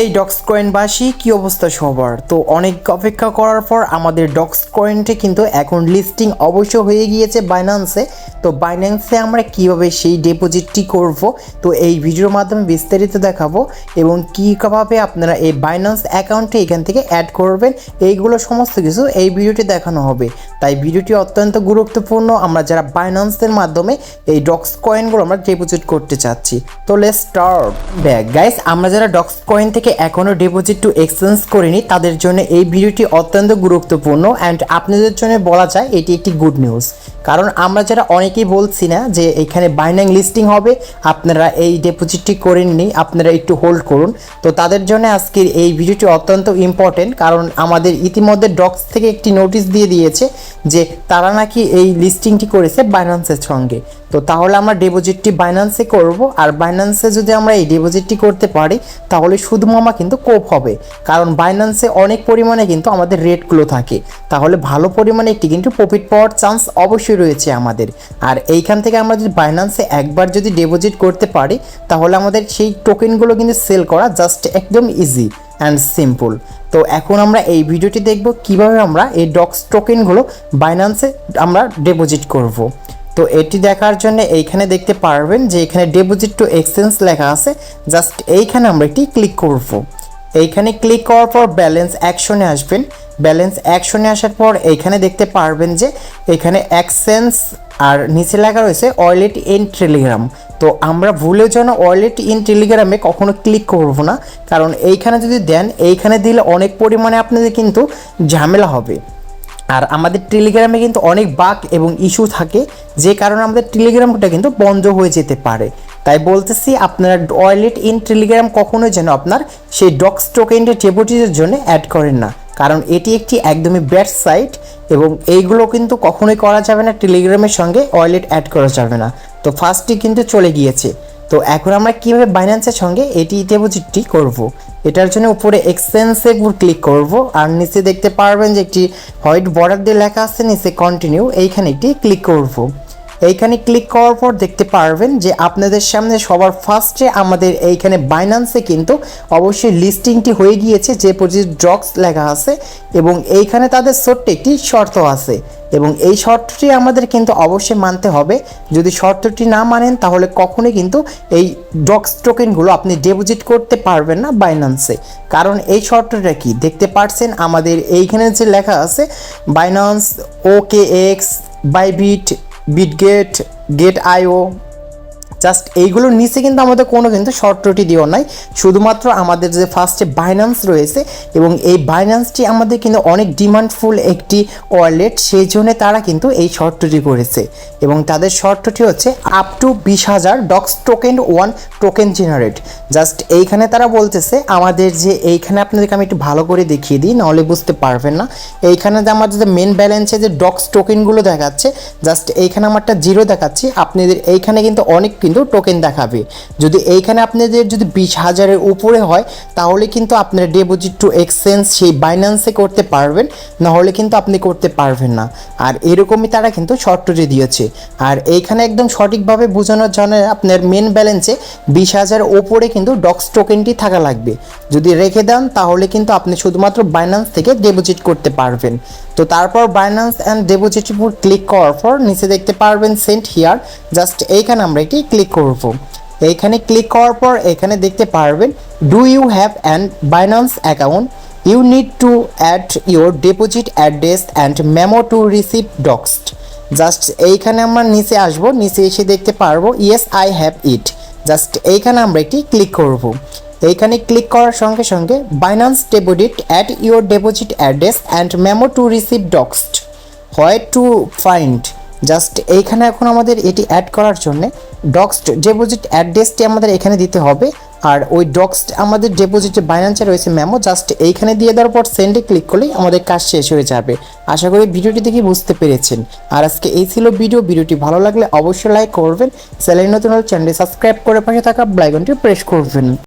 এই ডক্স কয়েনবাসী কি অবস্থা সবার? তো অনেক অপেক্ষা করার পর আমাদের ডক্স কয়েনটি কিন্তু এখন লিস্টিং অবশ্য হয়ে গিয়েছে বাইন্যান্সে। তো বাইন্যান্সে আমরা কিভাবে সেই ডিপোজিটটি করব, তো এই ভিডিওর মাধ্যমে বিস্তারিত দেখাবো এবং কীভাবে আপনারা এই বাইন্যান্স অ্যাকাউন্টটি এখান থেকে অ্যাড করবেন, এইগুলো সমস্ত কিছু এই ভিডিওটি দেখানো হবে। তাই ভিডিওটি অত্যন্ত গুরুত্বপূর্ণ, আমরা যারা বাইন্যান্সের মাধ্যমে এই ডক্স কয়েনগুলো আমরা ডিপোজিট করতে চাচ্ছি। তো লেটস স্টার্ট ব্যাক গাইস। আমরা যারা ডক্স কয়েন থেকে এখনও ডিপোজিট টু এক্সচেঞ্জ করিনি তাদের জন্য এই ভিডিওটি অত্যন্ত গুরুত্বপূর্ণ অ্যান্ড আপনাদের জন্য বলা যায় এটি একটি গুড নিউজ। কারণ আমরা যারা অনেকেই বলছি না যে এখানে বাইন্যান্স লিস্টিং হবে, আপনারা এই ডিপোজিটটি করেননি, আপনারা একটু হোল্ড করুন, তো তাদের জন্য আজকের এই ভিডিওটি অত্যন্ত ইম্পর্টেন্ট। কারণ আমাদের ইতিমধ্যে ডক্স থেকে একটি নোটিশ দিয়ে দিয়েছে যে তারা নাকি এই লিস্টিংটি করেছে বাইন্যান্সের সঙ্গে। তো তাহলে আমরা ডিপোজিটটি বাইন্যান্সে করব, আর বাইন্যান্সে যদি আমরা এই ডিপোজিটটি করতে পারি তাহলে শুধু মামা কিন্তু কোপ হবে। কারণ বাইন্যান্সে অনেক পরিমাণে কিন্তু আমাদের রেটগুলো থাকে, তাহলে ভালো পরিমাণে একটি কিন্তু প্রফিট পাওয়ার চান্স অবশ্যই রয়েছে আমাদের। আর এইখান থেকে আমরা যদি বাইন্যান্সে একবার যদি ডিপোজিট করতে পারি তাহলে আমাদের সেই টোকেনগুলো কিন্তু সেল করা জাস্ট একদম ইজি অ্যান্ড সিম্পল। তো এখন আমরা এই ভিডিওটি দেখব কিভাবে আমরা এই ডক্স টোকেনগুলো বাইন্যান্সে আমরা ডিপোজিট করব। তো এটি দেখার জন্য এইখানে দেখতে পারবেন যে এখানে ডিপোজিট টু এক্সচেঞ্জ লেখা আছে, জাস্ট এইখানে আমরা এটি ক্লিক করব। এইখানে ক্লিক করার পর ব্যালেন্স অ্যাকশনে আসবেন। ব্যালেন্স অ্যাকশনে আসার পর এইখানে দেখতে পারবেন যে এখানে এক্সচেঞ্জ আর নিচে লেখা রয়েছে ওয়ালেট ইন টেলিগ্রাম। তো আমরা ভুলেও যেন ওয়ালেট ইন টেলিগ্রামে কখনো ক্লিক করব না, কারণ এইখানে যদি দেন এইখানে দিলে অনেক পরিমাণে আপনাদের কিন্তু ঝামেলা হবে। আর আমাদের টেলিগ্রামে কিন্তু অনেক বাগ এবং ইস্যু থাকে, যে কারণে আমাদের টেলিগ্রামটা কিন্তু বন্ধ হয়ে যেতে পারে। তাই বলতেছি আপনারা ওয়ালেট ইন টেলিগ্রাম কখনোই যেন আপনার সেই ডক্স টোকেনটা ডিপোজিটের জন্য অ্যাড করেন না, কারণ এটি একটি একদমই ব্যাড সাইট এবং এইগুলো কিন্তু কখনোই করা যাবে না, টেলিগ্রামের সঙ্গে ওয়ালেট অ্যাড করা যাবে না। তো ফার্স্টটি কিন্তু চলে গিয়েছে। তো এখন আমরা কীভাবে বাইন্যান্সের সঙ্গে এটি ডিপোজিটটি করব, এটার জন্য উপরে এক্সচেঞ্জের উপর ক্লিক করব, আর নিচে দেখতে পারবেন যে একটি হোয়াইট বর্ডার দিয়ে লেখা আছে নিচে কন্টিনিউ, এইখানে একটি ক্লিক করব। এইখানে ক্লিক করার পর দেখতে পারবেন যে আপনাদের সামনে সবার ফার্স্টে আমাদের এইখানে বাইন্যান্সে কিন্তু অবশ্যই লিস্টিংটি হয়ে গিয়েছে, যে পজিটিভ ডক্স লেখা আছে এবং এইখানে তাদের ছোট্ট একটি শর্ত আছে এবং এই শর্তটি আমাদের কিন্তু অবশ্যই মানতে হবে। যদি শর্তটি না মানেন তাহলে কখনোই কিন্তু এই ডক্স টোকেনগুলো আপনি ডিপোজিট করতে পারবেন না বাইন্যান্সে। কারণ এই শর্তটা কি দেখতে পাচ্ছেন আমাদের এইখানে যে লেখা আছে বাইন্যান্স, OKX, বাইবিট, বিটগেট, গেট.io, জাস্ট এইগুলোর নিচে কিন্তু আমাদের কোনো কিন্তু শর্তটি দেওয়া নাই, শুধুমাত্র আমাদের যে ফার্স্টে বাইন্যান্স রয়েছে এবং এই বাইন্যান্সটি আমাদের কিন্তু অনেক ডিমান্ডফুল একটি ওয়ালেট, সেই জন্য তারা কিন্তু এই শর্তটি করেছে এবং তাদের শর্তটি হচ্ছে up to 20,000 docs token 1 token generate. Just এইখানে তারা বলতেছে আমাদের যে এইখানে আপনাদেরকে আমি একটু ভালো করে দেখিয়ে দিই, নাহলে বুঝতে পারবেন না। এইখানে যে আমাদের যে মেন ব্যালেন্সে যে ডক্স টোকেনগুলো দেখাচ্ছে, জাস্ট এইখানে আমারটা 0 দেখাচ্ছি, আপনাদের এইখানে কিন্তু অনেক কিন্তু টোকেন দেখাবে। যদি এইখানে আপনাদের যদি 20,000-এর উপরে হয় তাহলে কিন্তু আপনারা ডিপোজিট টু এক্সচেঞ্জ সেই বাইন্যান্সে করতে পারবেন, নাহলে কিন্তু আপনি করতে পারবেন না। আর এরকমই তারা কিন্তু শর্তটি দিয়েছে। আর এইখানে একদম সঠিকভাবে বোঝানোর জন্য আপনার মেন ব্যালেন্সে 20,000 ওপরে কিন্তু ডক্স টোকেনটি থাকা লাগবে। যদি রেখে দেন তাহলে কিন্তু আপনি শুধুমাত্র বাইন্যান্স থেকে ডিপোজিট করতে পারবেন। তো তারপর বাইন্যান্স অ্যান্ড ডিপোজিট উপর ক্লিক করার পর নিচে দেখতে পারবেন সেন্ড হিয়ার, জাস্ট এইখানে আমরা এটি ক্লিক করব। এইখানে ক্লিক করার পর এখানে দেখতে পারবেন do you have an Binance account, you need to add your deposit address and memo to receive doxxed. Just এইখানে আমরা নিচে আসবো, নিচে এসে দেখতে পারবো yes I have it, just এইখানে আমরা এটি ক্লিক করব। এইখানে ক্লিক করার সঙ্গে সঙ্গে Binance deposit add your deposit address and memo to receive doxxed where to find, just এইখানে এখন আমাদের এটি অ্যাড করার জন্য ডক্সড ডিপোজিট অ্যাড্রেসটি আমাদের এখানে দিতে হবে, আর ওই ডক্সড আমাদের ডিপোজিটে বাইন্যান্সে রয়েছে মেমো, জাস্ট এইখানে দিয়ে দেওয়ার পর সেন্ডে ক্লিক করলেই আমাদের কাজ শেষ হয়ে যাবে। আশা করি ভিডিওটি দেখে বুঝতে পেরেছেন। আর আজকে এই ছিল ভিডিওটি ভালো লাগলে অবশ্যই লাইক করবেন, চ্যানেল নতুন হলে চ্যানেলটি সাবস্ক্রাইব করে পাশে থাকা বেল আইকনটি প্রেস করবেন।